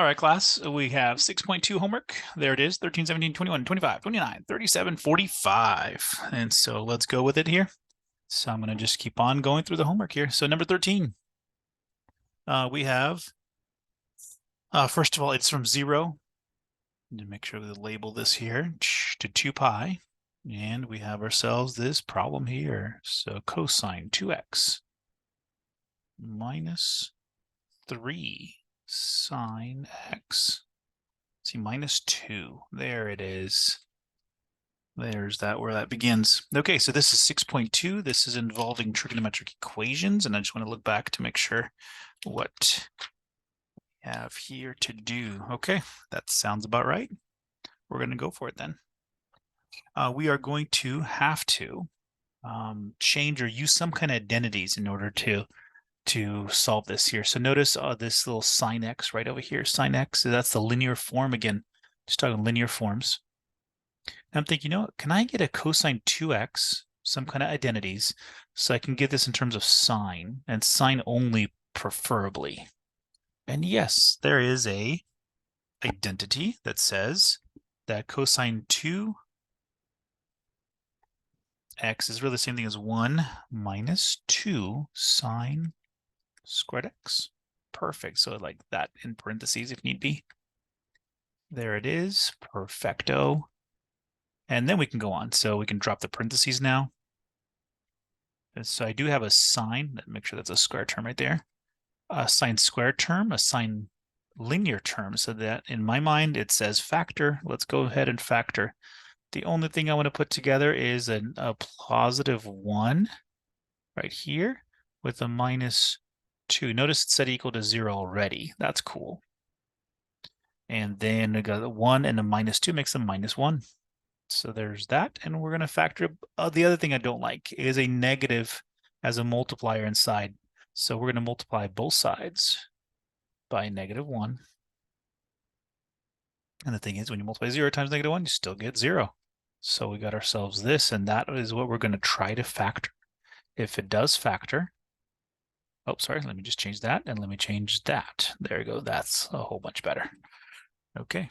All right, class, we have 6.2 homework. There it is, 13, 17, 21, 25, 29, 37, 45. And so let's go with it here. So I'm going to just keep on going through the homework here. So number 13, we have, first of all, it's from 0. To make sure we label this here to 2 pi. And we have ourselves this problem here. So cosine 2x minus 3 sine x. See, minus 2. There it is. There's that where that begins. Okay, so this is 6.2. This is involving trigonometric equations, and I just want to look back to make sure what we have here to do. Okay, that sounds about right. We're going to go for it then. We are going to have to change or use some kind of identities in order to solve this here. So notice this little sine x right over here, sine x, so that's the linear form. Again, just talking linear forms. I'm thinking, you know, can I get a cosine 2x, some kind of identities, so I can get this in terms of sine, and sine only preferably. And yes, there is a identity that says that cosine 2x is really the same thing as 1 minus 2 sine squared x. Perfect. So like that in parentheses if need be. There it is. Perfecto. And then we can go on. So we can drop the parentheses now. And so I do have a sine. Make sure that's a square term right there. A sine square term, a sine linear term. So that in my mind, it says factor. Let's go ahead and factor. The only thing I want to put together is a positive 1 right here with a minus 2. Notice it said equal to 0 already. That's cool. And then we got a 1 and a minus 2 makes a minus 1. So there's that. And we're going to factor. The other thing I don't like is a negative as a multiplier inside. So we're going to multiply both sides by negative 1. And the thing is, when you multiply 0 times negative 1, you still get 0. So we got ourselves this, and that is what we're going to try to factor. If it does factor, oh, sorry, let me just change that, and let me change that. There we go. That's a whole bunch better. Okay.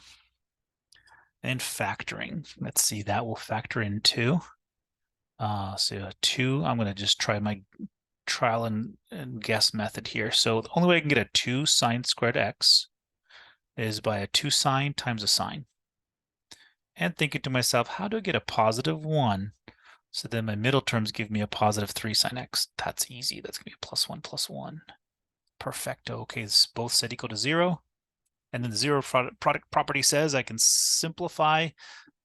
And factoring. Let's see, that will factor in 2. So 2, I'm going to just try my trial and guess method here. So the only way I can get a 2 sine squared x is by a 2 sine times a sine. And thinking to myself, how do I get a positive 1? So then my middle terms give me a positive 3 sine x. That's easy. That's going to be a plus 1 plus 1. Perfecto. Okay, it's both set equal to 0. And then the 0 product property says I can simplify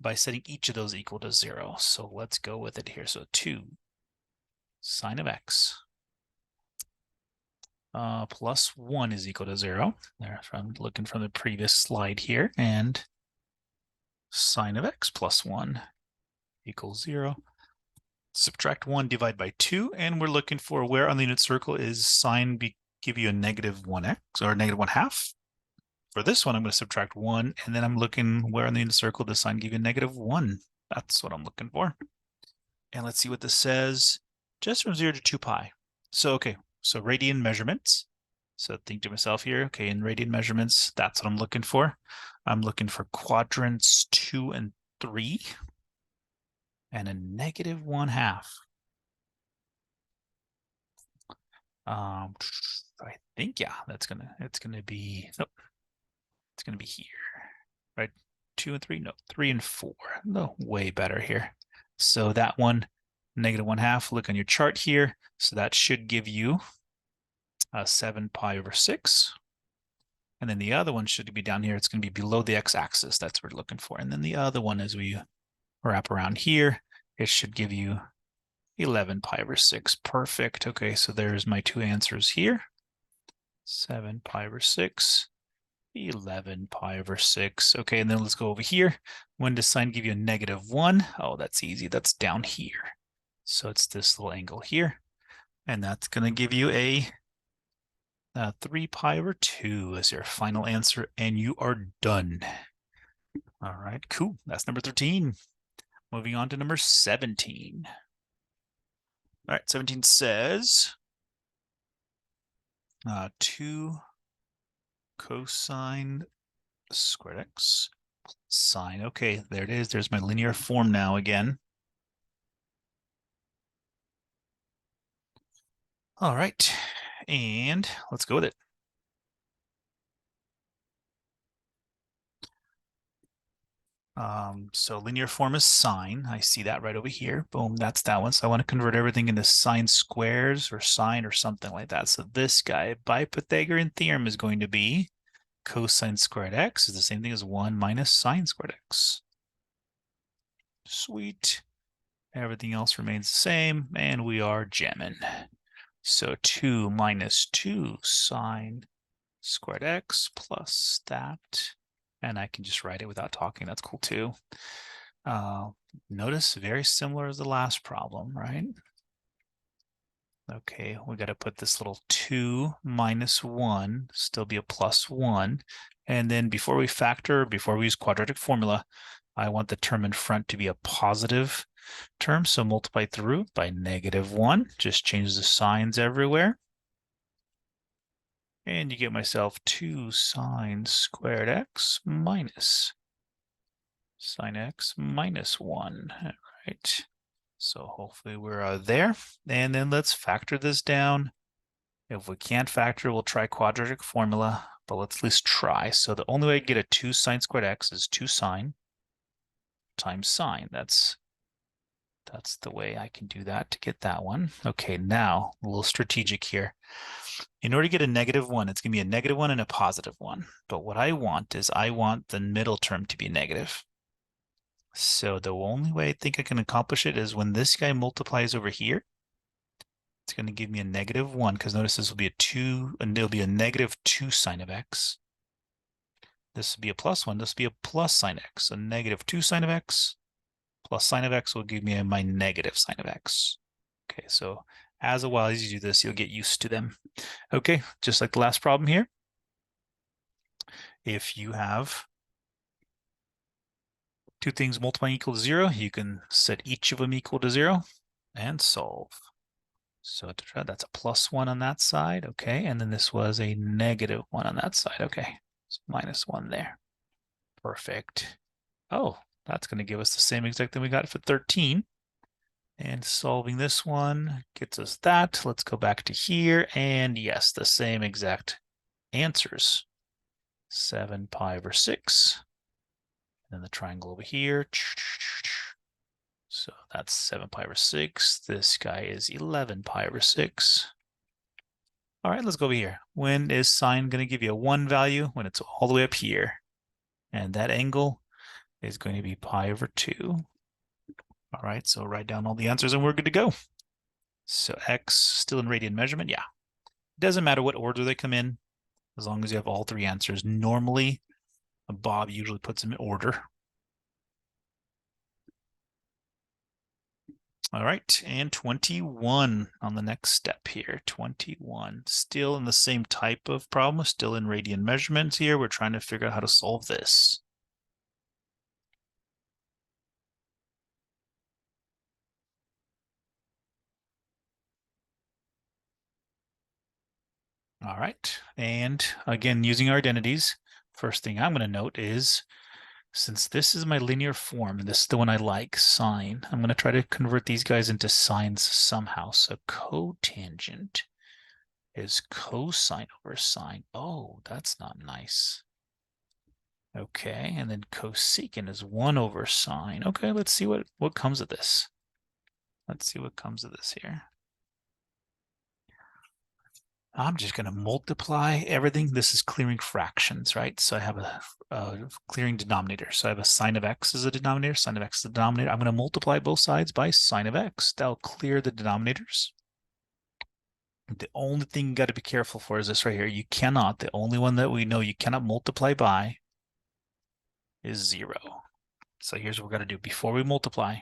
by setting each of those equal to 0. So let's go with it here. So 2 sine of x plus 1 is equal to 0. There, I'm looking from the previous slide here. And sine of x plus 1 equals 0. Subtract 1, divide by 2, and we're looking for where on the unit circle is sine give you a negative 1x or negative 1/2. For this one, I'm going to subtract 1, and then I'm looking where on the unit circle does sine give you a negative 1. That's what I'm looking for. And let's see what this says. Just from 0 to 2 pi. So, okay, so radian measurements. So think to myself here, okay, in radian measurements, that's what I'm looking for. I'm looking for quadrants 2 and 3. And a negative 1/2. I think, yeah, it's gonna be, nope, it's gonna be here, right? 2 and 3, no, 3 and 4, no, way better here. So that one, negative 1/2, look on your chart here. So that should give you 7 pi over 6. And then the other one should be down here. It's gonna be below the x-axis. That's what we're looking for. And then the other one, as we wrap around here, it should give you 11 pi over 6. Perfect. Okay, so there's my 2 answers here. 7 pi over 6, 11 pi over 6. Okay, and then let's go over here. When does sine give you a negative 1? Oh, that's easy. That's down here. So it's this little angle here. And that's going to give you a 3 pi over 2 as your final answer, and you are done. All right, cool. That's number 13. Moving on to number 17. All right, 17 says 2 cosine squared x sine. Okay, there it is. There's my linear form now again. All right, and let's go with it. So linear form is sine. I see that right over here. Boom, that's that one. So I want to convert everything into sine squares or sine or something like that. So this guy by Pythagorean theorem is going to be cosine squared x is the same thing as 1 minus sine squared x. Sweet. Everything else remains the same, and we are jamming. So 2 minus 2 sine squared x plus that. And I can just write it without talking. That's cool too. Notice very similar as the last problem, right? Okay, we got to put this little 2 minus 1, still be a plus 1. And then before we factor, before we use quadratic formula, I want the term in front to be a positive term. So multiply through by -1. Just change the signs everywhere. And you get myself 2 sine squared x minus sine x minus 1. All right. So hopefully we're there. And then let's factor this down. If we can't factor, we'll try quadratic formula, but let's at least try. So the only way to get a 2 sine squared x is 2 sine times sine. That's the way I can do that to get that one. Okay, now a little strategic here. In order to get a -1, it's going to be a -1 and a +1. But what I want is I want the middle term to be negative. So the only way I think I can accomplish it is when this guy multiplies over here, it's going to give me a -1, because notice this will be a 2, and it'll be a -2 sine of x. This will be a +1, this will be a plus sine x. So -2 sine of x plus sine of x will give me my negative sine of x. Okay, so as you do this, you'll get used to them. Okay, just like the last problem here. If you have two things multiplying equal to 0, you can set each of them equal to 0 and solve. So that's a +1 on that side, okay, and then this was a -1 on that side, okay, so -1 there. Perfect. Oh, that's going to give us the same exact thing we got for 13. And solving this one gets us that. Let's go back to here, and yes, the same exact answers. 7 pi over 6. And then the triangle over here. So that's 7 pi over 6. This guy is 11 pi over 6. All right, let's go over here. When is sine going to give you a 1 value? When it's all the way up here. And that angle is going to be pi over 2. All right, so write down all the answers and we're good to go. So x still in radian measurement, yeah. It doesn't matter what order they come in, as long as you have all three answers. Normally, Bob usually puts them in order. All right, and 21 on the next step here. 21, still in the same type of problem, still in radian measurements here. We're trying to figure out how to solve this. All right, and again, using our identities, first thing I'm going to note is, since this is my linear form, and this is the one I like, sine, I'm going to try to convert these guys into sines somehow. So cotangent is cosine over sine. Oh, that's not nice. Okay, and then cosecant is 1 over sine. Okay, let's see what comes of this. Let's see what comes of this here. I'm just going to multiply everything. This is clearing fractions, right? So I have a clearing denominator. So I have a sine of x as a denominator, sine of x as a denominator. I'm going to multiply both sides by sine of x. That'll clear the denominators. The only thing you got to be careful for is this right here. You cannot, the only one that we know you cannot multiply by is 0. So here's what we're going to do. Before we multiply,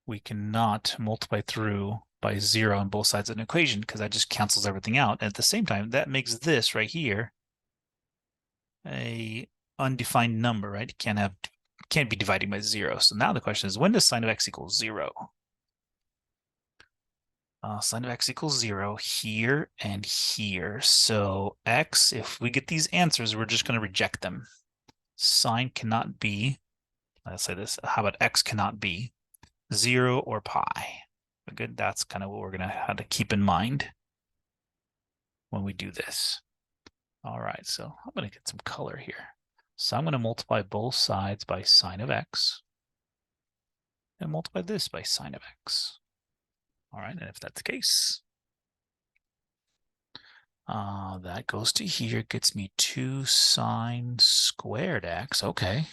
we cannot multiply through by 0 on both sides of an equation, because that just cancels everything out. And at the same time, that makes this right here a undefined number, right? It can't be dividing by 0. So now the question is, when does sine of x equal 0? Sine of x equals 0 here and here. So x, if we get these answers, we're just going to reject them. Sine cannot be, let's say this, how about x cannot be 0 or pi? Good, that's kind of what we're going to have to keep in mind when we do this. All right, so I'm going to get some color here. So I'm going to multiply both sides by sine of x and multiply this by sine of x. All right, and if that's the case, that goes to here, gets me 2 sine squared x. Okay.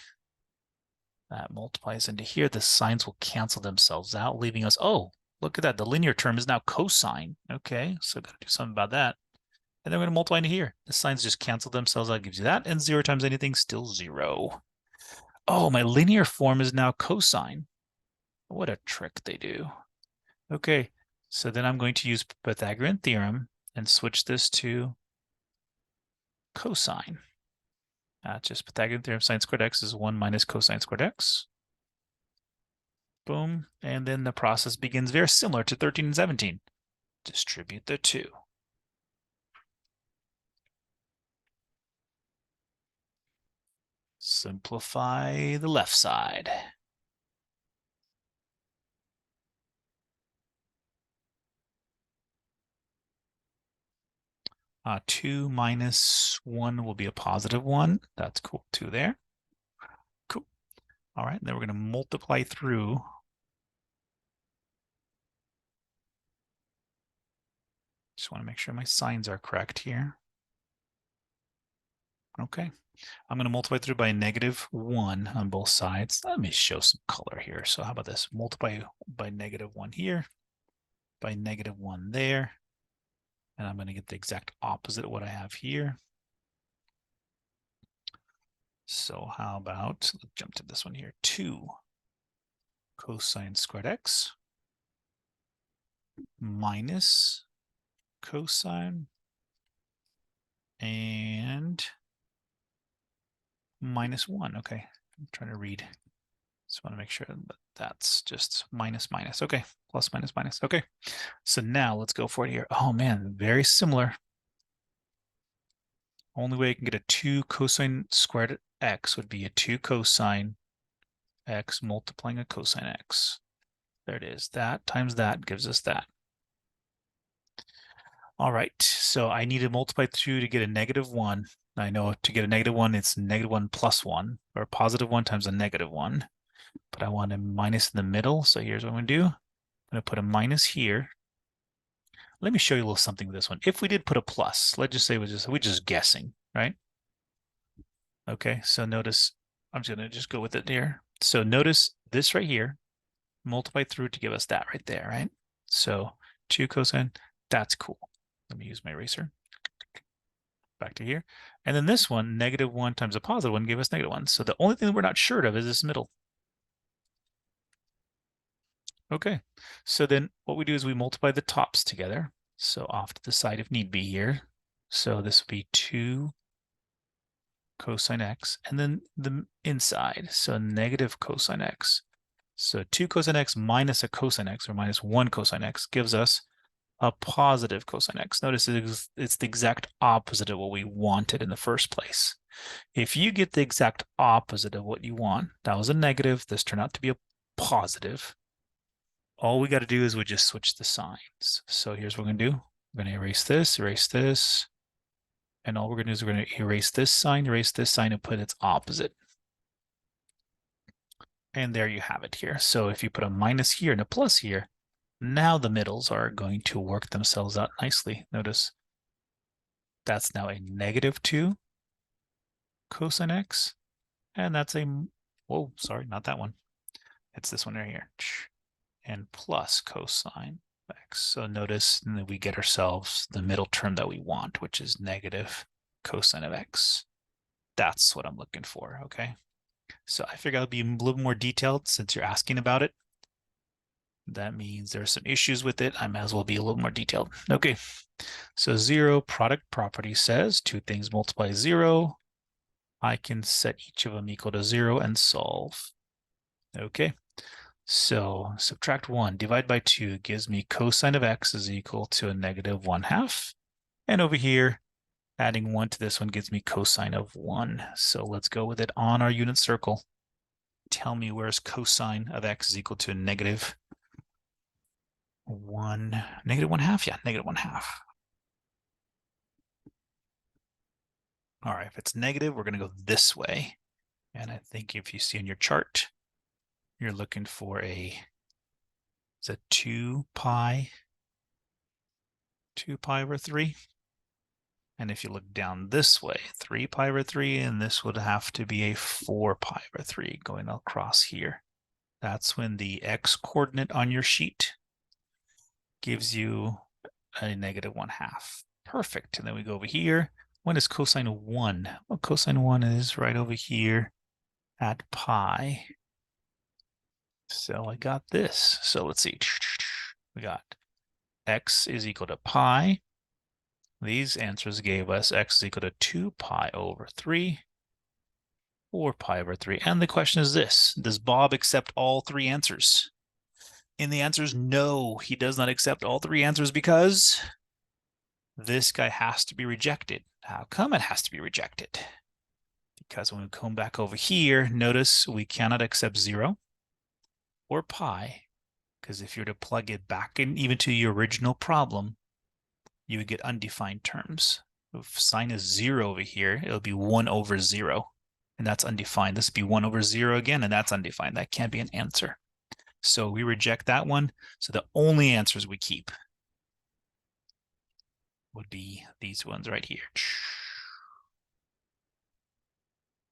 That multiplies into here. The signs will cancel themselves out, leaving us, oh, look at that. The linear term is now cosine. Okay, so got to do something about that. And then we're going to multiply into here. The signs just cancel themselves out, gives you that. And 0 times anything, still 0. Oh, my linear form is now cosine. What a trick they do. Okay, so then I'm going to use Pythagorean theorem and switch this to cosine. Just Pythagorean theorem, sine squared x is 1 minus cosine squared x. Boom. And then the process begins very similar to 13 and 17. Distribute the 2. Simplify the left side. Uh, 2 minus 1 will be a positive 1. That's cool. 2 there. Cool. All right, then we're going to multiply through. Just want to make sure my signs are correct here. Okay. I'm going to multiply through by -1 on both sides. Let me show some color here. So how about this? Multiply by -1 here, by -1 there. And I'm going to get the exact opposite of what I have here. So how about, let's jump to this one here, 2 cosine squared x minus cosine and -1. Okay, I'm trying to read. Just want to make sure that that's just minus, minus. Okay, plus, minus, minus. Okay, so now let's go for it here. Oh man, very similar. Only way I can get a 2 cosine squared x would be a 2 cosine x multiplying a cosine x. There it is. That times that gives us that. All right, so I need to multiply through to get a -1. I know to get a -1, it's -1 plus 1, or +1 times a -1. But I want a minus in the middle, so here's what I'm going to do. I'm going to put a minus here. Let me show you a little something with this one. If we did put a plus, let's just say we're just guessing, right? Okay, so notice, I'm just going to just go with it here. So notice this right here, multiply through to give us that right there, right? So 2 cosine, that's cool. Let me use my eraser. Back to here. And then this one, -1 times a +1 gave us -1. So the only thing that we're not sure of is this middle. Okay, so then what we do is we multiply the tops together. So off to the side if need be here. So this would be 2 cosine x, and then the inside, so negative cosine x. So 2 cosine x minus a cosine x, or -1 cosine x, gives us a positive cosine x. Notice it's the exact opposite of what we wanted in the first place. If you get the exact opposite of what you want, that was a negative, this turned out to be a positive, all we got to do is we just switch the signs. So here's what we're going to do. We're going to erase this, and all we're going to do is we're going to erase this sign, and put its opposite. And there you have it here. So if you put a minus here and a plus here, now the middles are going to work themselves out nicely. Notice that's now a -2 cosine x, and that's a, whoa, sorry, not that one. It's this one right here, and plus cosine x. So notice that we get ourselves the middle term that we want, which is negative cosine of x. That's what I'm looking for, okay? So I figured I'll be a little more detailed since you're asking about it. That means there are some issues with it. I might as well be a little more detailed. Okay, so 0 product property says 2 things multiply 0. I can set each of them equal to 0 and solve. Okay, So subtract 1, divide by 2 gives me cosine of x is equal to a negative 1/2. And over here, adding 1 to this one gives me cosine of 1. So let's go with it on our unit circle. Tell me where's cosine of x is equal to negative 1, negative 1/2? Yeah, negative 1/2. All right, if it's negative, we're going to go this way. And I think if you see on your chart, you're looking for it's a 2 pi over 3. And if you look down this way, 3 pi over 3, and this would have to be a 4 pi over 3 going across here. That's when the x coordinate on your sheet gives you a negative 1/2. Perfect. And then we go over here. When is cosine of 1? Well, cosine 1 is right over here at pi. So I got this. So let's see. We got x is equal to pi. These answers gave us x is equal to 2 pi over 3, 4 pi over 3. And the question is this: does Bob accept all 3 answers? And the answer is no, he does not accept all 3 answers because this guy has to be rejected. How come it has to be rejected? Because when we come back over here, notice we cannot accept 0 or pi, because if you were to plug it back in even to your original problem, you would get undefined terms. If sine is 0 over here, it'll be 1 over 0, and that's undefined. This would be 1 over 0 again, and that's undefined. That can't be an answer. So we reject that one. So the only answers we keep would be these ones right here.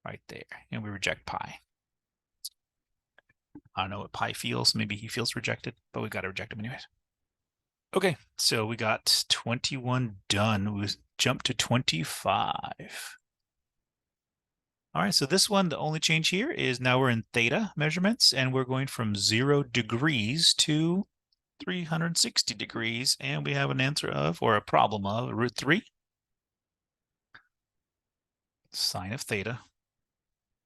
Right there. And we reject pi. I don't know what pi feels. Maybe he feels rejected, but we got to reject him anyways. Okay, so we got 21 done. We jump to 25. All right, so this one, the only change here is now we're in theta measurements, and we're going from 0 degrees to 360 degrees, and we have an answer of, or a problem of, root 3 sine of theta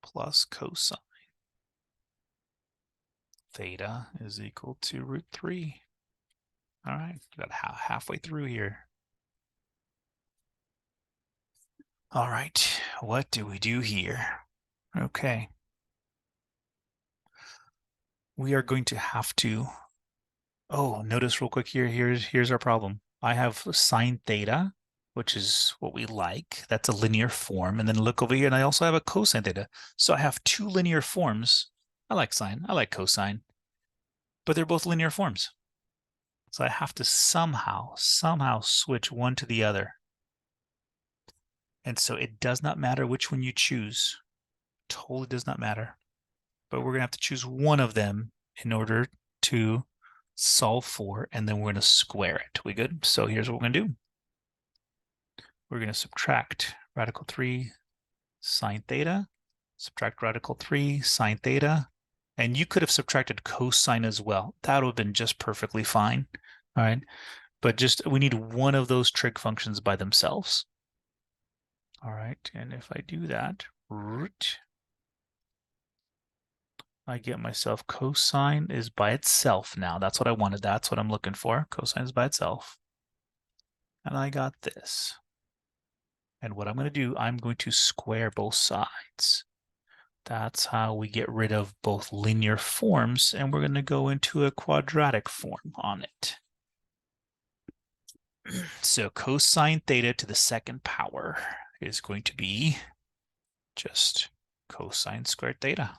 plus cosine. Theta is equal to root 3. All right, got halfway through here. All right, what do we do here? Okay. We are going to have to, notice real quick here, here's our problem. I have sine theta, which is what we like. That's a linear form. And then look over here, and I also have a cosine theta. So I have 2 linear forms. I like sine, I like cosine, but they're both linear forms. So I have to somehow switch one to the other. And so it does not matter which one you choose. Totally does not matter. But we're going to have to choose one of them in order to solve for, and then we're going to square it. We good? So here's what we're going to do. We're going to subtract radical 3 sine theta, subtract radical 3 sine theta, and you could have subtracted cosine as well. That would have been just perfectly fine. All right, but just we need one of those trig functions by themselves. All right, and if I do that, root, I get myself cosine is by itself now. That's what I wanted. That's what I'm looking for. Cosine is by itself. And I got this. And what I'm going to do, I'm going to square both sides. That's how we get rid of both linear forms, and we're going to go into a quadratic form on it. So cosine theta to the second power is going to be just cosine squared theta.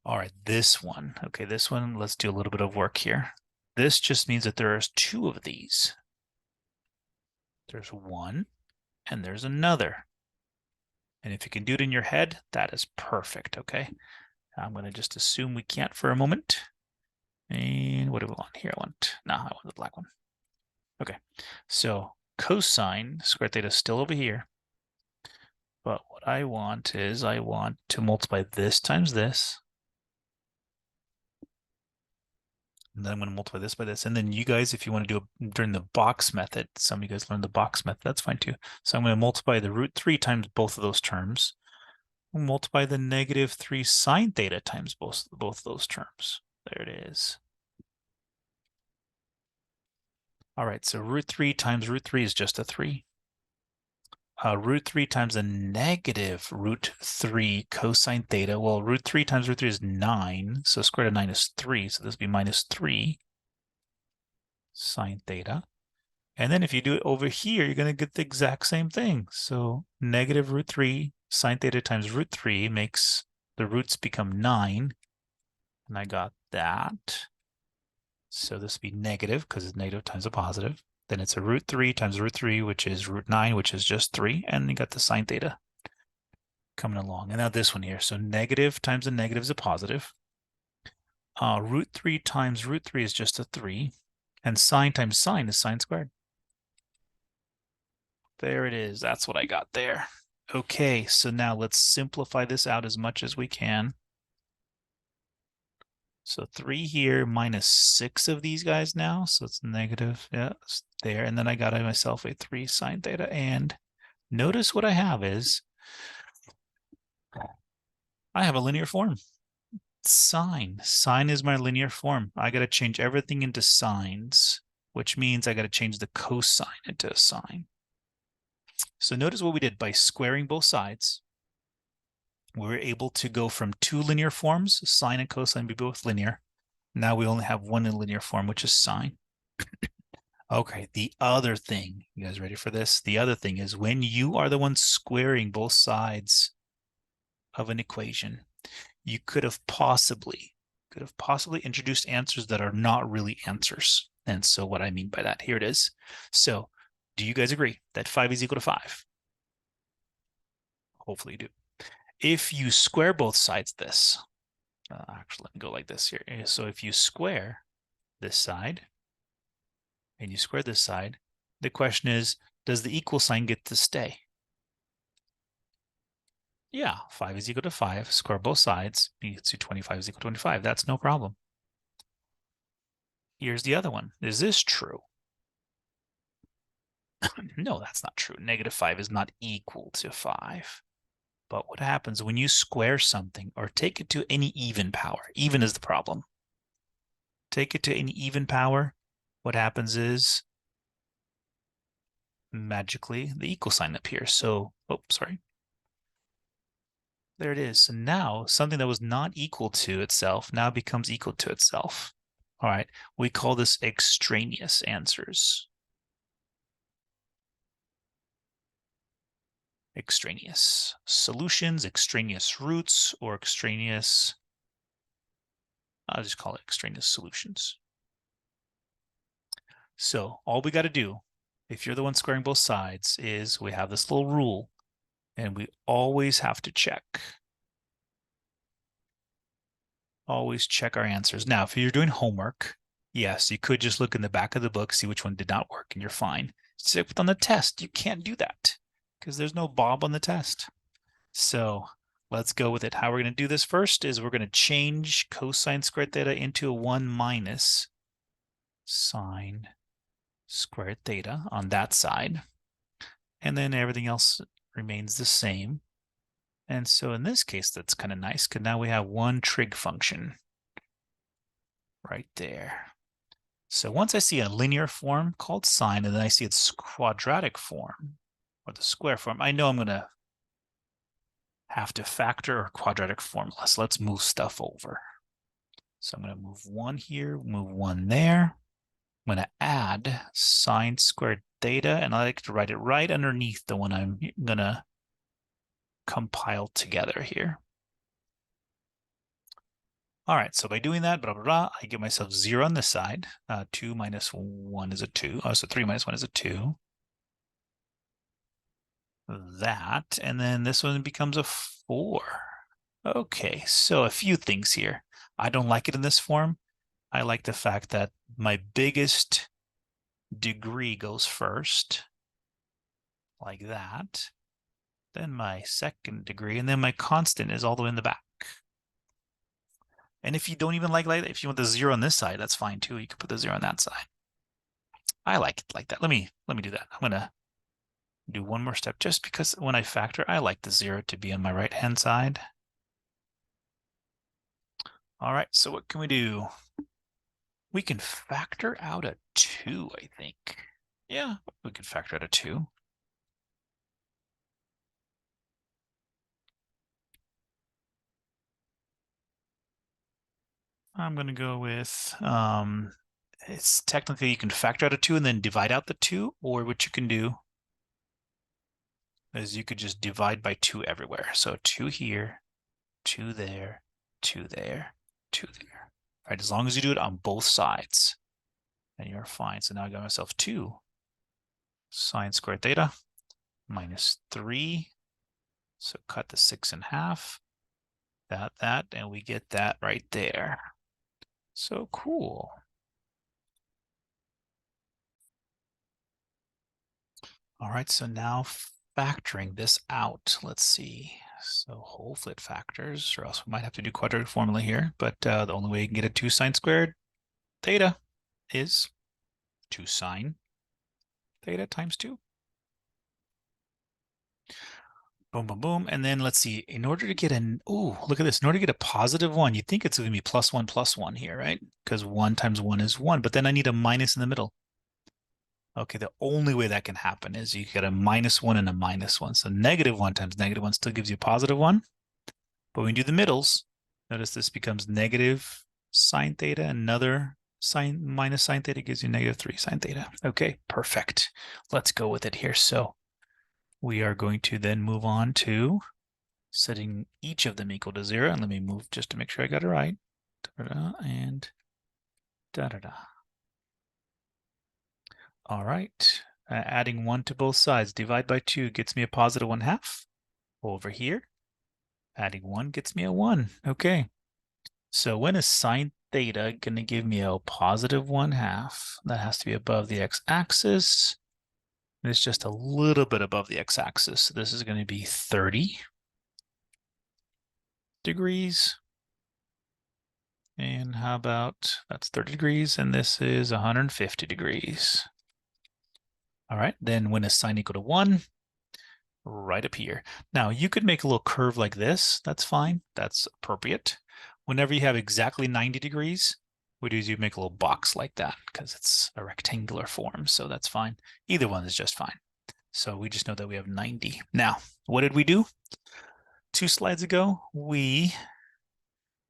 All right, this one. Okay, this one, let's do a little bit of work here. This just means that there's 2 of these. There's one and there's another. And if you can do it in your head, that is perfect, okay? I'm going to just assume we can't for a moment. And what do we want here? I want the black one. Okay, so cosine squared theta is still over here. But what I want is I want to multiply this times this. And then I'm going to multiply this by this. And then you guys, if you want to do it during the box method, some of you guys learned the box method, that's fine too. So I'm going to multiply the root 3 times both of those terms. We'll multiply the negative 3 sine theta times both those terms. There it is. All right, so root 3 times root 3 is just a 3. Root 3 times a negative root 3 cosine theta. Well, root 3 times root 3 is 9, so square root of 9 is 3, so this would be minus 3 sine theta. And then if you do it over here, you're going to get the exact same thing. So negative root 3 sine theta times root 3 makes the roots become 9. And I got that. So this would be negative because it's negative times a positive. Then it's a root 3 times root 3, which is root 9, which is just 3. And you got the sine theta coming along. And now this one here. So negative times a negative is a positive. Root 3 times root 3 is just a 3. And sine times sine is sine squared. There it is. That's what I got there. Okay, so now let's simplify this out as much as we can. So 3 here minus 6 of these guys now. So it's negative. Yeah, it's there. And then I got myself a 3 sine theta. And notice what I have is I have a linear form. Sine. Sine is my linear form. I got to change everything into sines, which means I got to change the cosine into a sine. So notice what we did by squaring both sides. We were able to go from 2 linear forms, sine and cosine be both linear. Now we only have one in linear form, which is sine. Okay, the other thing, you guys ready for this? The other thing is when you are the one squaring both sides of an equation, you could have possibly introduced answers that are not really answers. And so what I mean by that, here it is. So do you guys agree that 5 is equal to 5? Hopefully you do. If you square both sides this, actually, let me go like this here. So if you square this side and you square this side, the question is, does the equal sign get to stay? Yeah, 5 is equal to 5. Square both sides. You can see 25 is equal to 25. That's no problem. Here's the other one. Is this true? No, that's not true. Negative 5 is not equal to 5. But what happens when you square something or take it to any even power? Even is the problem. Take it to any even power. What happens is magically the equal sign appears. So, sorry. There it is. So now something that was not equal to itself now becomes equal to itself. All right. We call this extraneous answers. Extraneous solutions, extraneous roots, or extraneous, I'll just call it extraneous solutions. So all we got to do, if you're the one squaring both sides, is we have this little rule, and we always have to check. Always check our answers. Now, if you're doing homework, yes, you could just look in the back of the book, see which one did not work, and you're fine. Except on the test, you can't do that because there's no Bob on the test. So let's go with it. How we're going to do this first is we're going to change cosine squared theta into a 1 minus sine squared theta on that side. And then everything else remains the same. And so in this case, that's kind of nice because now we have one trig function right there. So once I see a linear form called sine, and then I see its quadratic form, or the square form, I know I'm going to have to factor or quadratic formula. So let's move stuff over. So I'm going to move 1 here, move 1 there. I'm going to add sine squared theta, and I like to write it right underneath the one I'm going to compile together here. All right, so by doing that, blah, blah, blah, I give myself 0 on this side. 2 minus 1 is a 2. Oh, so 3 minus 1 is a 2. That, and then this one becomes a 4. Okay, so a few things here. I don't like it in this form. I like the fact that my biggest degree goes first, like that. Then my second degree, and then my constant is all the way in the back. And if you don't even like that, if you want the 0 on this side, that's fine too. You can put the 0 on that side. I like it like that. Let me do that. I'm gonna Do one more step, just because when I factor, I like the 0 to be on my right-hand side. All right, so what can we do? We can factor out a 2, I think. Yeah, we can factor out a 2. I'm going to go with, it's technically you can factor out a 2 and then divide out the 2, or what you can do is you could just divide by 2 everywhere. So 2 here, 2 there, 2 there, 2 there. All right, as long as you do it on both sides, and you're fine. So now I got myself 2 sine squared theta minus 3. So cut the 6 in half, that, and we get that right there. So cool. All right, so now factoring this out, let's see. So hopefully it factors, or else we might have to do quadratic formula here. But the only way you can get a 2 sine squared theta is 2 sine theta times 2. Boom, boom, boom. And then let's see, in order to get an, oh, look at this. In order to get a positive 1, you think it's going to be plus 1 here, right? Because 1 times 1 is 1, but then I need a minus in the middle. Okay, the only way that can happen is you get a -1 and a -1. So -1 times -1 still gives you a positive 1. But when you do the middles, notice this becomes negative sine theta. Another sine minus sine theta gives you -3 sine theta. Okay, perfect. Let's go with it here. So we are going to then move on to setting each of them equal to 0. And let me move just to make sure I got it right. Da-da-da, and da-da-da. All right, adding 1 to both sides. Divide by 2 gets me a positive 1/2. Over here, adding 1 gets me a 1. Okay, so when is sine theta going to give me a positive 1/2? That has to be above the x-axis. It's just a little bit above the x-axis. So this is going to be 30 degrees. And how about, that's 30 degrees, and this is 150 degrees. All right, then when is sine equal to 1? Right up here. Now, you could make a little curve like this. That's fine. That's appropriate. Whenever you have exactly 90 degrees, what you do is you make a little box like that because it's a rectangular form, so that's fine. Either one is just fine. So we just know that we have 90. Now, what did we do? 2 slides ago, we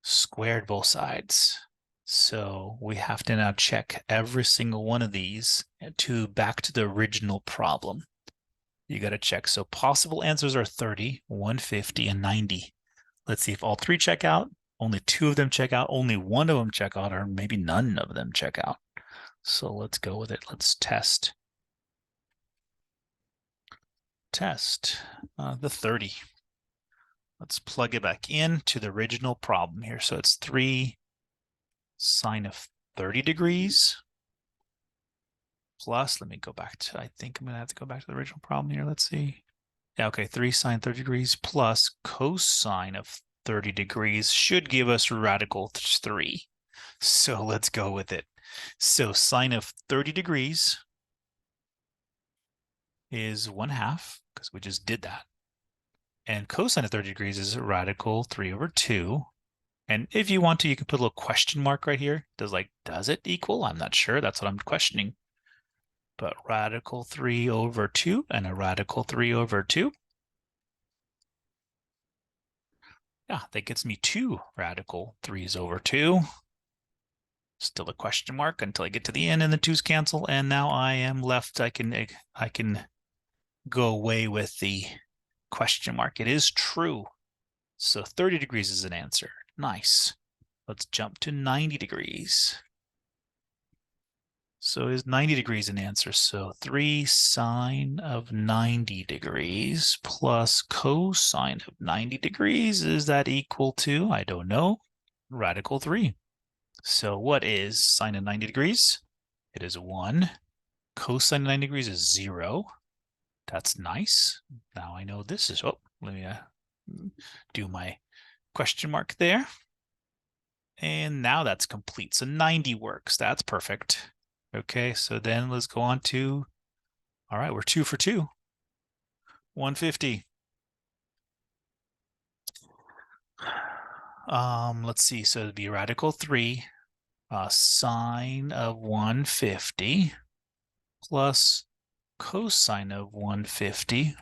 squared both sides. So we have to now check every single one of these to back to the original problem. You got to check. So possible answers are 30, 150, and 90. Let's see if all 3 check out. Only 2 of them check out. Only 1 of them check out, or maybe none of them check out. So let's go with it. Let's test. Test the 30. Let's plug it back into the original problem here. So it's 3 sine of 30 degrees plus, let me go back to, I think I'm going to have to go back to the original problem here. Let's see. Yeah, okay, 3 sine 30 degrees plus cosine of 30 degrees should give us radical 3. So let's go with it. So sine of 30 degrees is 1/2, because we just did that. And cosine of 30 degrees is radical 3/2. And if you want to, you can put a little question mark right here. Does it equal? I'm not sure. That's what I'm questioning. But radical 3/2 and a radical 3/2. Yeah, that gets me 2 radical 3/2. Still a question mark until I get to the end and the 2's cancel. And now I am left. I can go away with the question mark. It is true. So 30 degrees is an answer. Nice. Let's jump to 90 degrees. So is 90 degrees an answer? So 3 sine of 90 degrees plus cosine of 90 degrees. Is that equal to, I don't know, radical 3. So what is sine of 90 degrees? It is 1. Cosine of 90 degrees is 0. That's nice. Now I know this is, oh, let me do my question mark there. And now that's complete. So 90 works. That's perfect. Okay, so then let's go on to, all right, we're 2 for 2. 150. Let's see. So it'd be radical 3 sine of 150 plus cosine of 150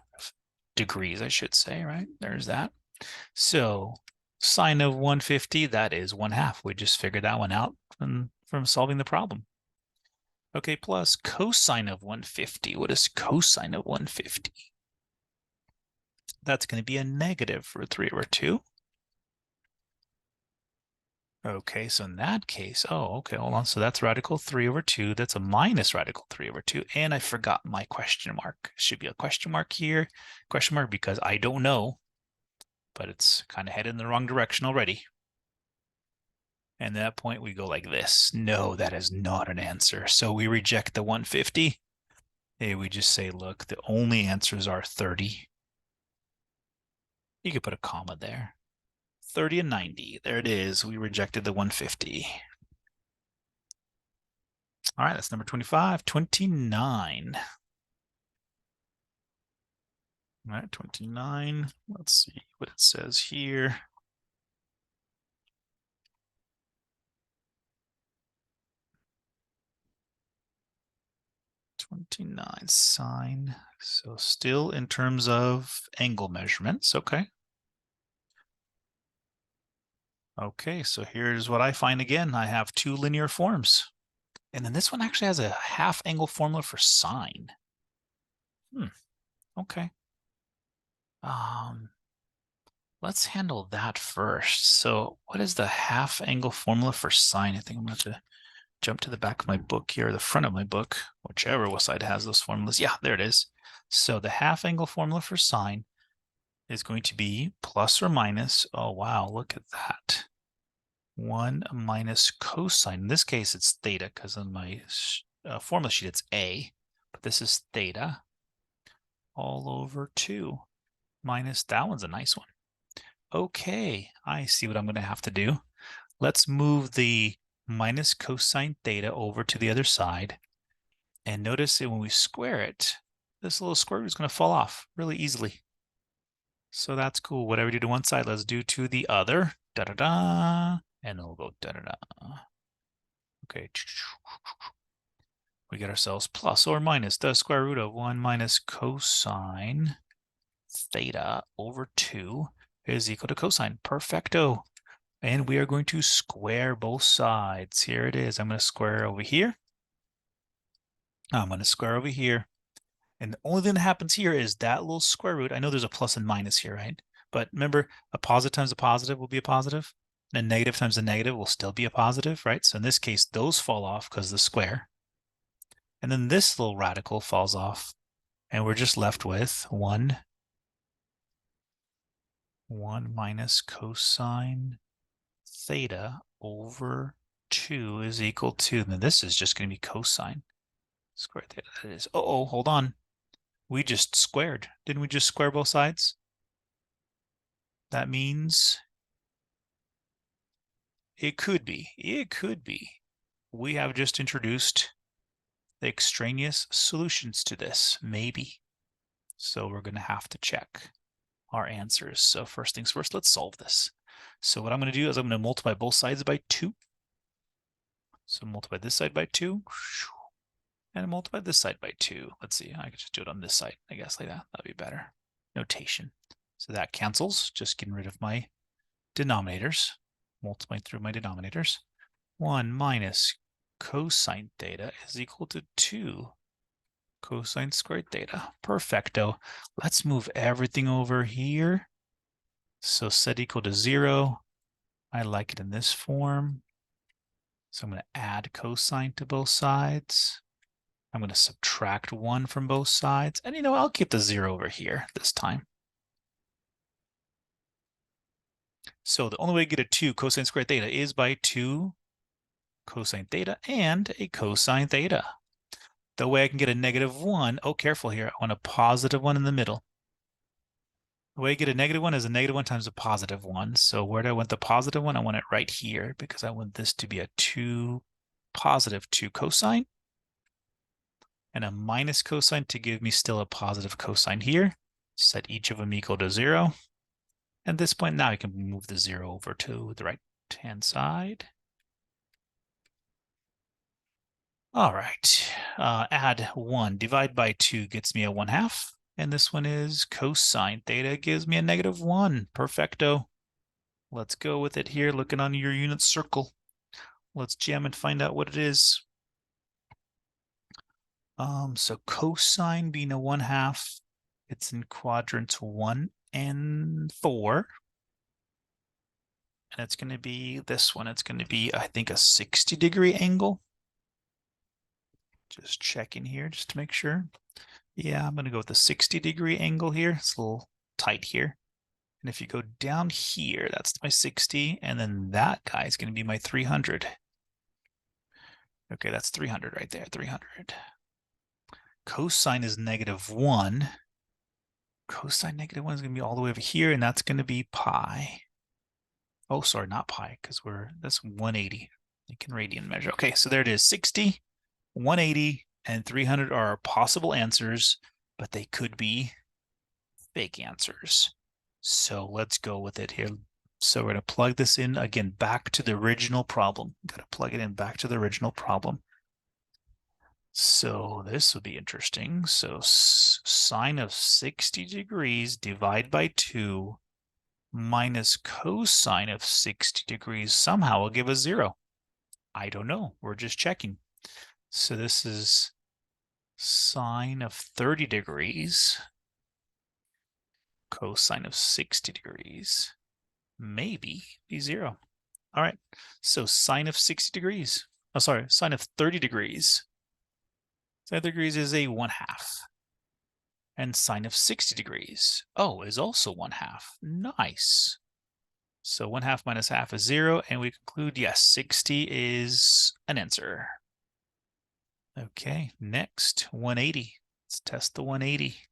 degrees, I should say, right? There's that. So sine of 150, that is 1/2. We just figured that one out from solving the problem. Okay, plus cosine of 150. What is cosine of 150? That's going to be a negative root 3 over 2. Okay, so in that case, oh, okay, hold on. So that's radical 3 over 2. That's a minus radical 3 over 2. And I forgot my question mark. Should be a question mark here. Question mark because I don't know, but it's kind of headed in the wrong direction already. And at that point, we go like this. No, that is not an answer. So we reject the 150. Hey, we just say, look, the only answers are 30. You could put a comma there. 30 and 90. There it is. We rejected the 150. All right, that's number 25. 29. All right, 29. Let's see what it says here. Sine. So still in terms of angle measurements. Okay. Okay, so here's what I find again. I have two linear forms. And then this one actually has a half angle formula for sine. Okay. Let's handle that first. So what is the half angle formula for sine? I think I'm going to have to jump to the back of my book here, or the front of my book, whichever side has those formulas. Yeah, there it is. So the half angle formula for sine is going to be plus or minus, oh wow, look at that. 1 minus cosine. In this case, it's theta, because on my formula sheet, it's A, but this is theta all over 2 minus, that one's a nice one. Okay, I see what I'm going to have to do. Let's move the minus cosine theta over to the other side. And notice that when we square it, this little square root is going to fall off really easily. So that's cool. Whatever we do to one side, let's do to the other. Da-da-da. And then we'll go da-da-da. Okay. We get ourselves plus or minus the square root of 1 minus cosine theta over 2 is equal to cosine. Perfecto. And we are going to square both sides. Here it is. I'm going to square over here. I'm going to square over here. And the only thing that happens here is that little square root. I know there's a plus and minus here, right? But remember, a positive times a positive will be a positive. And a negative times a negative will still be a positive, right? So in this case, those fall off because of the square. And then this little radical falls off. And we're just left with 1 minus cosine theta over 2 is equal to, and this is just going to be cosine square theta. That is, oh, hold on. We just squared. Didn't we just square both sides? That means it could be. It could be. We have just introduced the extraneous solutions to this, maybe. So we're going to have to check our answers. So first things first, let's solve this. So what I'm going to do is I'm going to multiply both sides by 2. So multiply this side by 2. And multiply this side by 2. Let's see, I could just do it on this side, I guess, like that. That'd be better. Notation. So that cancels, just getting rid of my denominators. Multiplying through my denominators. 1 minus cosine theta is equal to 2 cosine squared theta. Perfecto. Let's move everything over here. So set equal to 0. I like it in this form. So I'm going to add cosine to both sides. I'm going to subtract 1 from both sides. And I'll keep the 0 over here this time. So the only way to get a 2 cosine squared theta is by 2 cosine theta and a cosine theta. The way I can get a -1, oh, careful here. I want a positive 1 in the middle. The way I get a -1 is a -1 times a positive 1. So where do I want the positive 1? I want it right here because I want this to be a positive 2 cosine. And a minus cosine to give me still a positive cosine here. Set each of them equal to 0. At this point, now I can move the 0 over to the right-hand side. All right, add 1, divide by 2 gets me a 1/2. And this one is cosine theta gives me a -1. Perfecto. Let's go with it here, looking on your unit circle. Let's jam and find out what it is. So cosine being a 1/2, it's in quadrants 1 and 4. And it's going to be this one. It's going to be, I think, a 60-degree angle. Just checking here just to make sure. Yeah, I'm going to go with the 60-degree angle here. It's a little tight here. And if you go down here, that's my 60. And then that guy is going to be my 300. Okay, that's 300 right there, 300. Cosine is -1. Cosine -1 is going to be all the way over here, and that's going to be pi. Oh, sorry, not pi, because that's 180. You can radian measure. Okay, so there it is. 60, 180, and 300 are possible answers, but they could be fake answers. So let's go with it here. So we're going to plug this in again back to the original problem. Got to plug it in back to the original problem. So this would be interesting. So sine of 60 degrees divide by 2 minus cosine of 60 degrees somehow will give us 0. I don't know. We're just checking. So this is sine of 30 degrees, cosine of 60 degrees, maybe be 0. All right. So sine of 60 degrees. Oh, sorry, sine of 30 degrees. Sine of 30 degrees is a 1/2. And sine of 60 degrees, oh, is also 1/2. Nice. So 1/2 minus half is 0, and we conclude, yes, 60 is an answer. Okay, next, 180. Let's test the 180.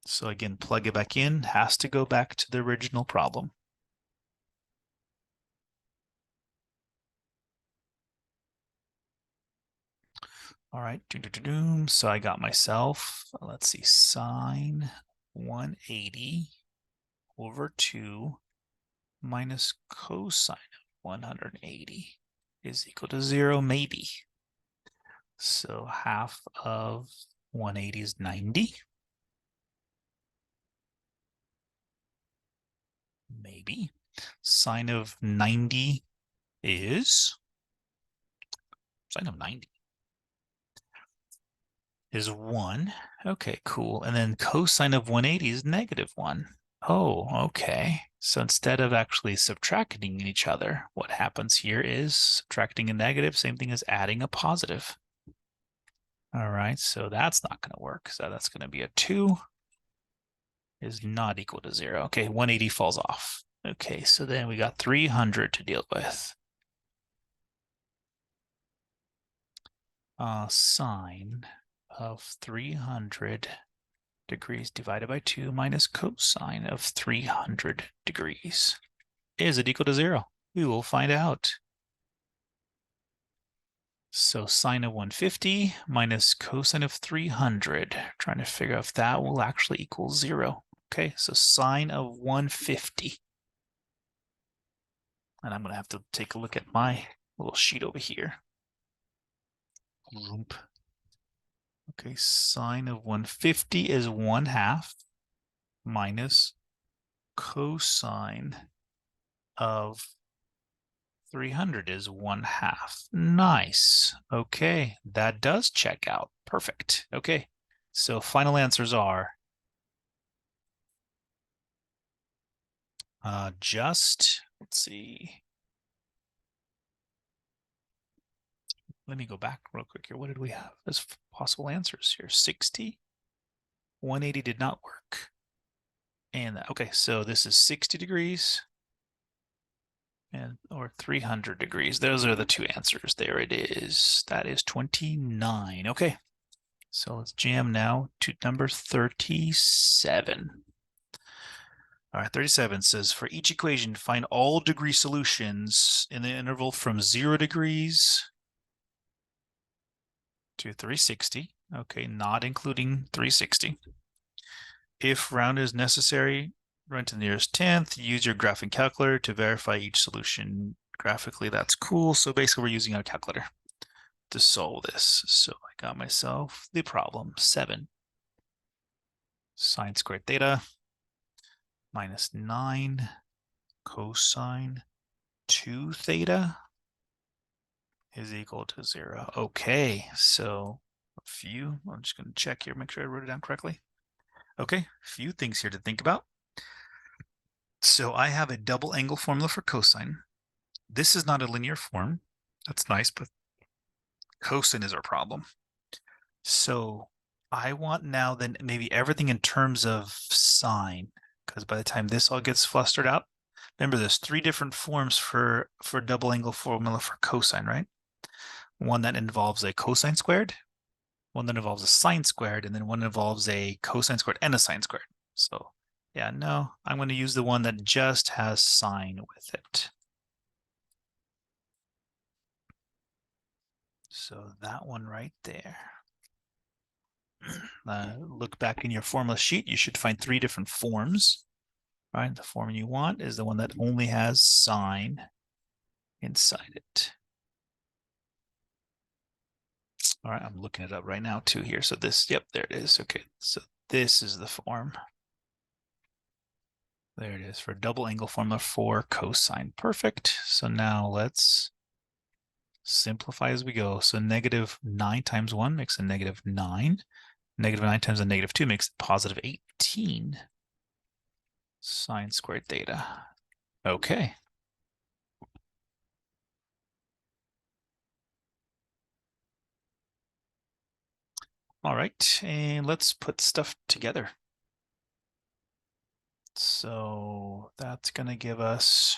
So again, plug it back in, has to go back to the original problem. All right, so I got myself, let's see, sine 180 over 2 minus cosine of 180 is equal to 0, maybe. So half of 180 is 90. Maybe. Sine of 90 is, sine of 90 is 1. Okay, cool. And then cosine of 180 is -1. Oh, okay. So instead of actually subtracting each other, what happens here is subtracting a negative, same thing as adding a positive. All right, so that's not going to work. So that's going to be a 2 is not equal to 0. Okay, 180 falls off. Okay, so then we got 300 to deal with. Sine of 300 degrees divided by 2 minus cosine of 300 degrees. Is it equal to 0? We will find out. So sine of 150 minus cosine of 300. Trying to figure out if that will actually equal 0. Okay, so sine of 150. And I'm going to have to take a look at my little sheet over here. Okay, sine of 150 is 1/2 minus cosine of 300 is 1/2. Nice. Okay, that does check out. Perfect. Okay, so final answers are let's see. Let me go back real quick here. What did we have as possible answers here? 60, 180 did not work. And okay, so this is 60 degrees and or 300 degrees. Those are the two answers. There it is. That is 29. Okay, so let's jam now to number 37. All right, 37 says, for each equation, find all degree solutions in the interval from 0 degrees to 360. Okay, not including 360. If round is necessary, run to the nearest 10th, use your graphing calculator to verify each solution graphically. That's cool. So basically we're using our calculator to solve this. So I got myself the problem 7 sine squared theta minus 9 cosine 2 theta is equal to 0. Okay, so I'm just going to check here, make sure I wrote it down correctly. Okay, a few things here to think about. So I have a double angle formula for cosine. This is not a linear form. That's nice, but cosine is our problem. So I want now then maybe everything in terms of sine, because by the time this all gets flustered out, remember there's 3 different forms for double angle formula for cosine, right? One that involves a cosine squared, one that involves a sine squared, and then one involves a cosine squared and a sine squared. So yeah, no, I'm going to use the one that just has sine with it. So that one right there. Look back in your formula sheet. You should find 3 different forms. Right, the form you want is the one that only has sine inside it. All right, I'm looking it up right now too here. So this, yep, there it is. Okay, so this is the form. There it is for double angle formula for cosine. Perfect. So now let's simplify as we go. So negative 9 times 1 makes a negative 9. Negative 9 times a negative 2 makes positive 18 sine squared theta. Okay. All right, and let's put stuff together. So that's going to give us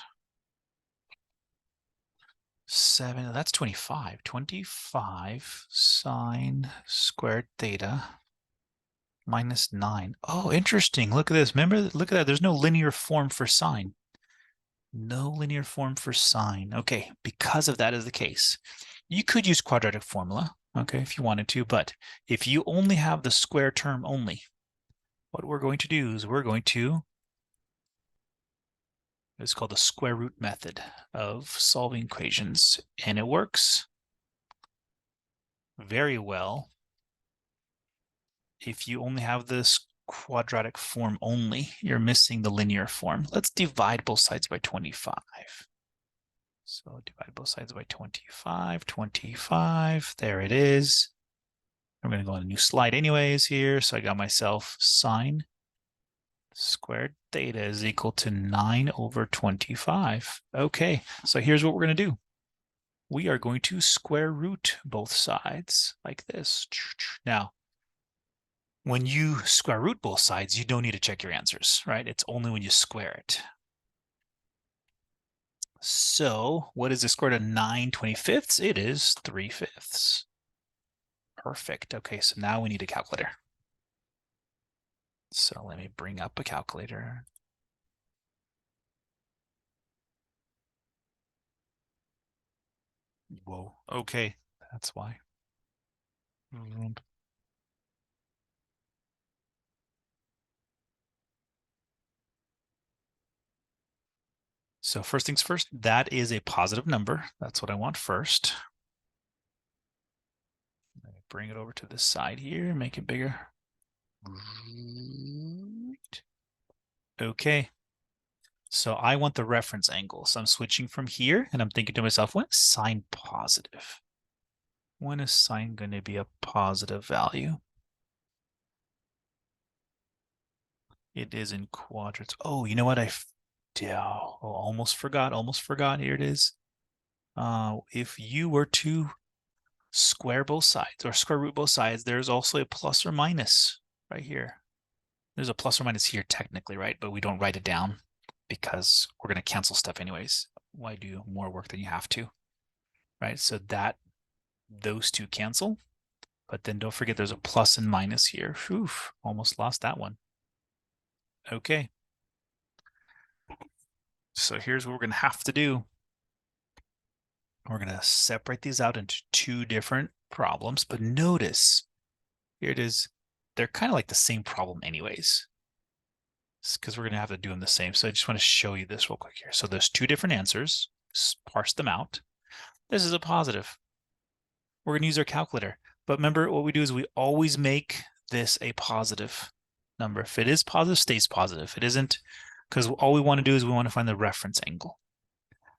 7. That's 25. 25 sine squared theta minus 9. Oh, interesting. Look at this. Remember, look at that. There's no linear form for sine. No linear form for sine. Okay, because of that is the case. You could use quadratic formula, okay, if you wanted to, but if you only have the square term only, what we're going to do is we're going to, it's called the square root method of solving equations, and it works very well if you only have this quadratic form only. You're missing the linear form. Let's divide both sides by 25. So divide both sides by 25, 25, there it is. I'm going to go on a new slide anyways here. So I got myself sine squared theta is equal to 9 over 25. Okay, so here's what we're going to do. We are going to square root both sides like this. Now, when you square root both sides, you don't need to check your answers, right? It's only when you square it. So what is the square root of 9/25? It is 3/5. Perfect. Okay, so now we need a calculator. So let me bring up a calculator. Whoa, okay, that's why. So first things first, that is a positive number. That's what I want first. Let me bring it over to this side here, make it bigger. Okay. So I want the reference angle. So I'm switching from here and I'm thinking to myself, when is sine positive? When is sine going to be a positive value? It is in quadrants. Oh, you know what? Almost forgot. Here it is. If you were to square both sides or square root both sides, there's also a plus or minus right here. There's a plus or minus here technically, right? But we don't write it down because we're going to cancel stuff anyways. Why do more work than you have to, right? So those two cancel, but then don't forget there's a plus and minus here. Whew, almost lost that one. Okay. So here's what we're going to have to do. We're going to separate these out into 2 different problems, but notice here it is. They're kind of like the same problem anyways. because we're going to have to do them the same. So I just want to show you this real quick here. So there's two different answers. Parse them out. This is a positive. We're going to use our calculator. But remember, what we do is we always make this a positive number. If it is positive, stays positive. If it isn't, because all we want to do is we want to find the reference angle.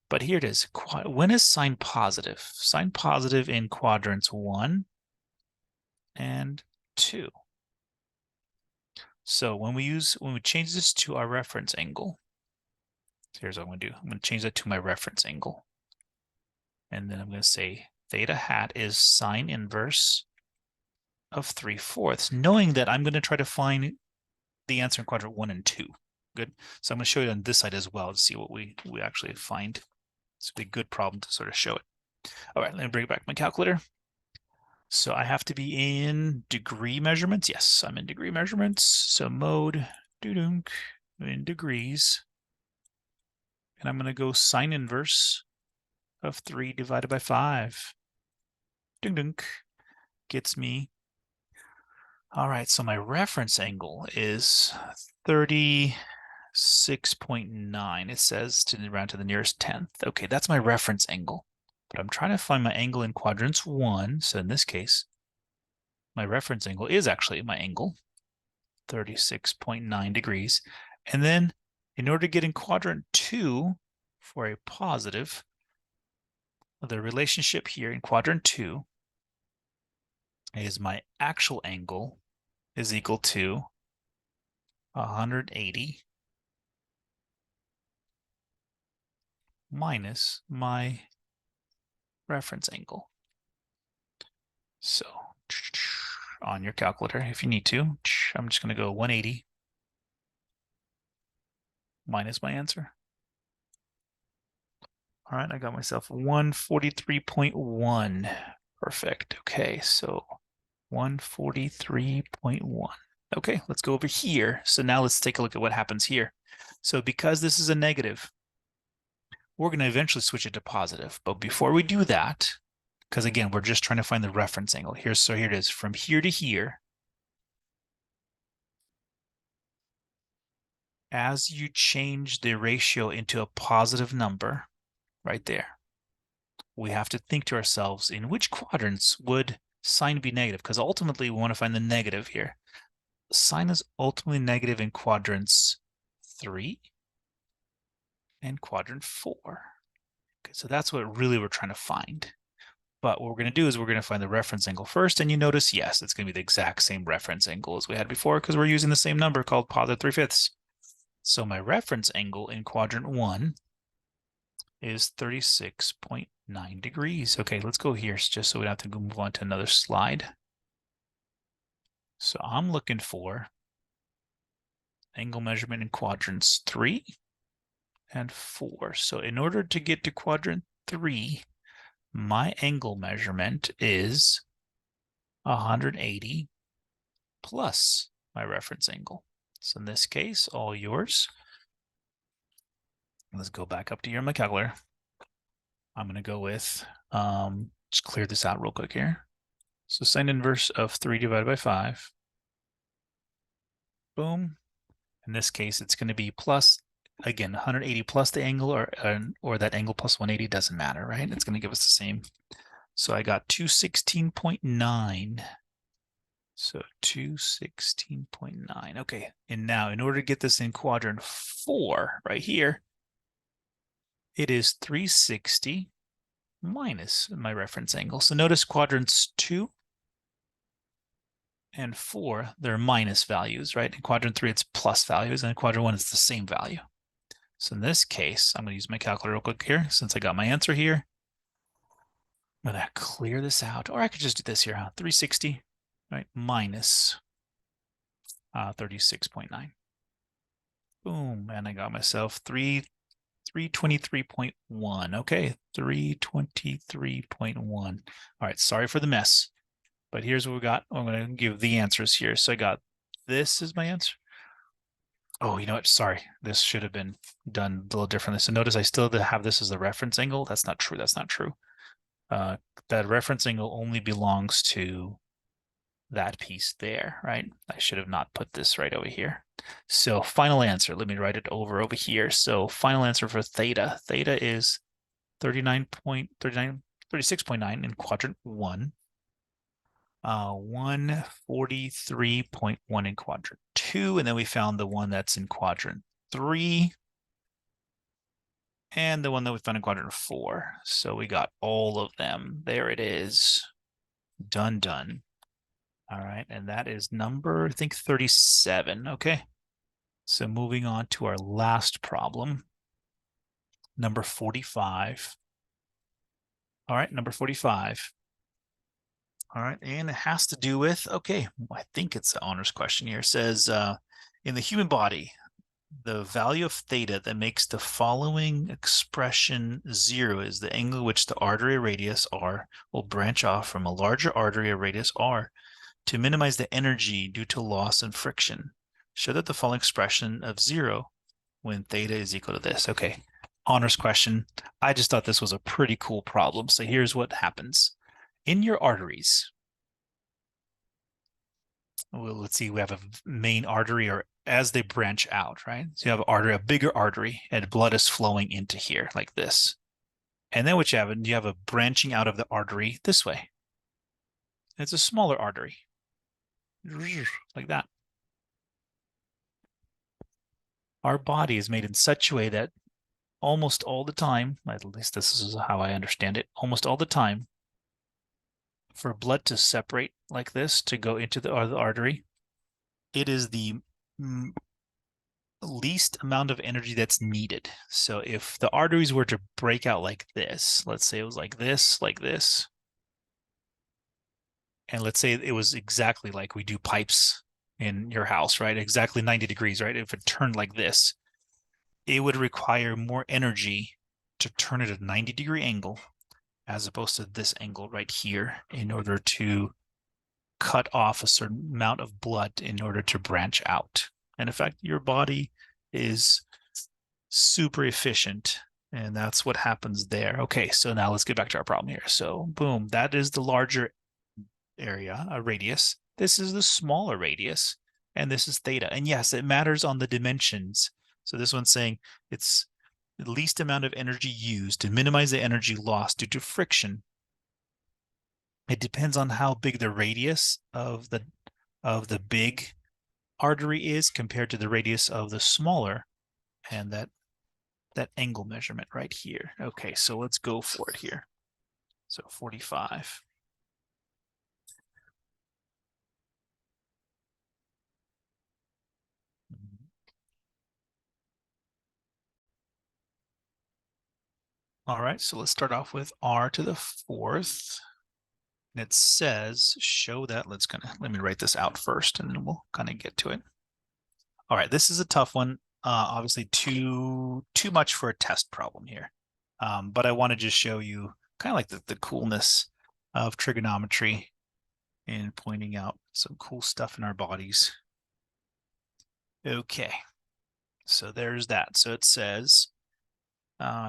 But here it is. When is sign positive? Sign positive in quadrants 1 and 2. So when we change this to our reference angle, here's what I'm going to do. I'm going to change that to my reference angle. And then I'm going to say theta hat is sine inverse of 3/4, knowing that I'm going to try to find the answer in quadrant 1 and 2. Good. So I'm going to show you on this side as well to see what we actually find. It's a good problem to sort of show it. All right, let me bring back my calculator. So I have to be in degree measurements. Yes, I'm in degree measurements. So mode, in degrees. And I'm going to go sine inverse of 3 divided by 5. Gets me. All right, so my reference angle is 36.9. It says to round to the nearest tenth. Okay, that's my reference angle. But I'm trying to find my angle in quadrants 1. So in this case, my reference angle is actually my angle, 36.9 degrees. And then in order to get in quadrant 2 for a positive, the relationship here in quadrant 2 is my actual angle is equal to 180 minus my reference angle. So on your calculator, if you need to, I'm just going to go 180 minus my answer. All right, I got myself 143.1. Perfect. Okay, so 143.1. Okay, let's go over here. So now let's take a look at what happens here. So because this is a negative, we're going to eventually switch it to positive. But before we do that, because again, we're just trying to find the reference angle here. So here it is, from here to here. As you change the ratio into a positive number, right there, we have to think to ourselves, in which quadrants would sine be negative? Because ultimately, we want to find the negative here. Sine is ultimately negative in quadrants 3 and quadrant 4. Okay, so that's what really we're trying to find. But what we're going to do is we're going to find the reference angle first, and you notice, yes, it's going to be the exact same reference angle as we had before because we're using the same number called positive 3/5. So my reference angle in quadrant 1 is 36.9 degrees. Okay, let's go here just so we don't have to go move on to another slide. So I'm looking for angle measurement in quadrants 3 and 4. So in order to get to quadrant 3, my angle measurement is 180 plus my reference angle. So in this case, all yours. Let's go back up to here on my calculator. I'm going to go with, just clear this out real quick here. So sine inverse of 3 divided by 5. Boom. In this case, it's going to be plus, again, 180 plus the angle or that angle plus 180 doesn't matter, right? It's going to give us the same. So I got 216.9. So 216.9. Okay, and now in order to get this in quadrant 4, right here, it is 360 minus my reference angle. So notice quadrants 2 and 4, they're minus values, right? In quadrant 3, it's plus values, and in quadrant 1, it's the same value. So in this case, I'm going to use my calculator real quick here, since I got my answer here. I'm going to clear this out, or I could just do this here, 360, right, minus 36.9. Boom, and I got myself 323.1. Okay, 323.1. All right, sorry for the mess, but here's what we got. I'm going to give the answers here. So I got, this is my answer. Oh, you know what? Sorry, this should have been done a little differently. So notice I still have this as the reference angle. That's not true. That's not true. That reference angle only belongs to that piece there, right? I should have not put this right over here. So final answer, let me write it over here. So final answer for theta. Theta is 36.9 in quadrant 1. 143.1 in quadrant 2, and then we found the one that's in quadrant 3, and the one that we found in quadrant 4. So we got all of them. There it is. Done, done. All right, and that is number, I think, 37. Okay. So moving on to our last problem, number 45. All right, number 45. All right, and it has to do with, okay, I think it's an honors question here. It says, in the human body, the value of theta that makes the following expression 0 is the angle which the artery radius r will branch off from a larger artery radius r to minimize the energy due to loss and friction. Show that the following expression of 0 when theta is equal to this. Okay, honors question. I just thought this was a pretty cool problem. So here's what happens. In your arteries, well, let's see, we have a main artery, or as they branch out, right? So you have an artery, a bigger artery, and blood is flowing into here like this. And then what you have a branching out of the artery this way. It's a smaller artery, like that. Our body is made in such a way that almost all the time, at least this is how I understand it, almost all the time, for blood to separate like this, to go into the artery, it is the least amount of energy that's needed. So if the arteries were to break out like this, let's say it was like this, and let's say it was exactly like we do pipes in your house, right? Exactly 90 degrees, right? If it turned like this, it would require more energy to turn it at a 90-degree angle as opposed to this angle right here in order to cut off a certain amount of blood in order to branch out. And in fact, your body is super efficient, and that's what happens there. Okay, so now let's get back to our problem here. So boom, that is the larger area, a radius. This is the smaller radius, and this is theta. And yes, it matters on the dimensions. So this one's saying it's the least amount of energy used to minimize the energy lost due to friction. It depends on how big the radius of the big artery is compared to the radius of the smaller, and that angle measurement right here. Okay, so let's go for it here. So 45. All right, so let's start off with r to the 4th. And it says, show that, let me write this out first, and then we'll kind of get to it. All right, this is a tough one. Obviously too much for a test problem here. But I want to just show you kind of like the coolness of trigonometry and pointing out some cool stuff in our bodies. Okay, so there's that. So it says,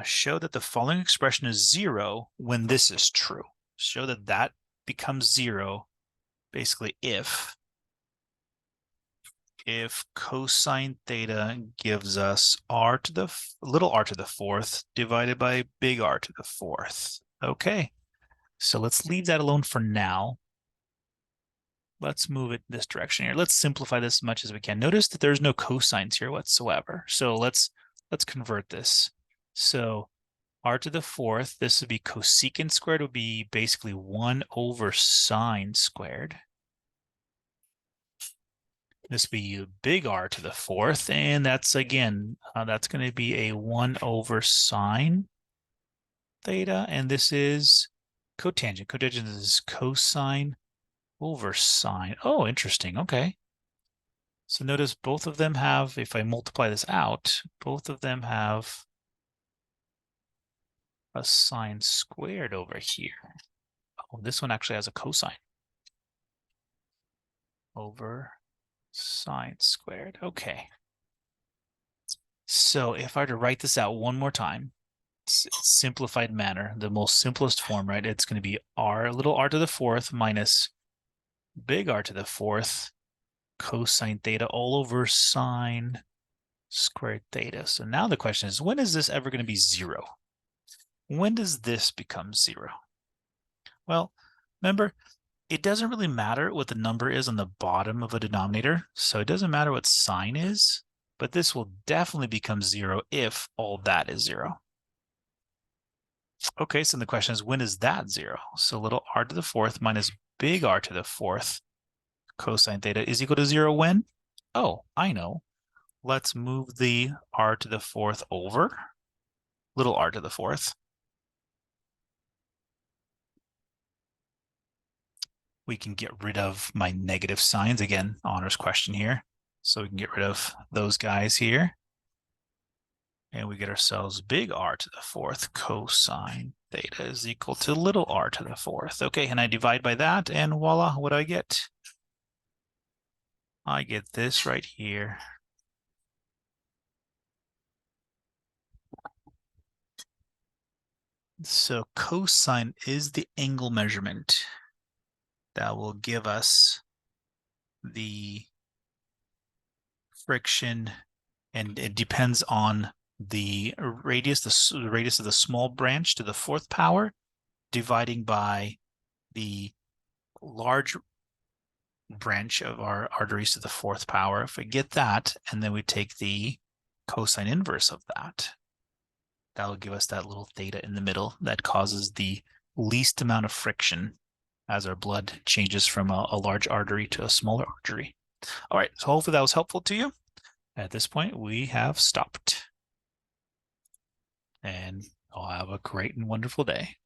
show that the following expression is 0 when this is true. Show that that becomes 0, basically if cosine theta gives us little r to the 4th divided by big R to the 4th. Okay, so let's leave that alone for now. Let's move it this direction here. Let's simplify this as much as we can. Notice that there's no cosines here whatsoever. So let's convert this. So r to the 4th, this would be cosecant squared, would be basically 1 over sine squared. This would be big R to the 4th, and that's, again, that's going to be a 1 over sine theta, and this is cotangent. Cotangent is cosine over sine. Oh, interesting. Okay. So notice both of them have, if I multiply this out, both of them have a sine squared over here. Oh, this one actually has a cosine over sine squared. Okay. So if I were to write this out one more time, simplified manner, the most simplest form, right? It's going to be little r to the 4th minus big R to the 4th cosine theta all over sine squared theta. So now the question is, when is this ever going to be 0? When does this become 0? Well, remember, it doesn't really matter what the number is on the bottom of a denominator. So it doesn't matter what sine is, but this will definitely become 0 if all that is 0. Okay, so the question is, when is that 0? So little r to the fourth minus big R to the fourth cosine theta is equal to 0 when? Oh, I know. Let's move the r to the fourth over, little r to the fourth. We can get rid of my negative signs. Again, honors question here. So we can get rid of those guys here. And we get ourselves big R to the fourth cosine theta is equal to little r to the fourth. Okay, and I divide by that, and voila, what do I get? I get this right here. So cosine is the angle measurement that will give us the friction, and it depends on the radius, the radius of the small branch to the fourth power, dividing by the large branch of our arteries to the fourth power. If we get that, and then we take the cosine inverse of that, that will give us that little theta in the middle that causes the least amount of friction as our blood changes from a large artery to a smaller artery. All right, so hopefully that was helpful to you. At this point, we have stopped. And I'll have a great and wonderful day.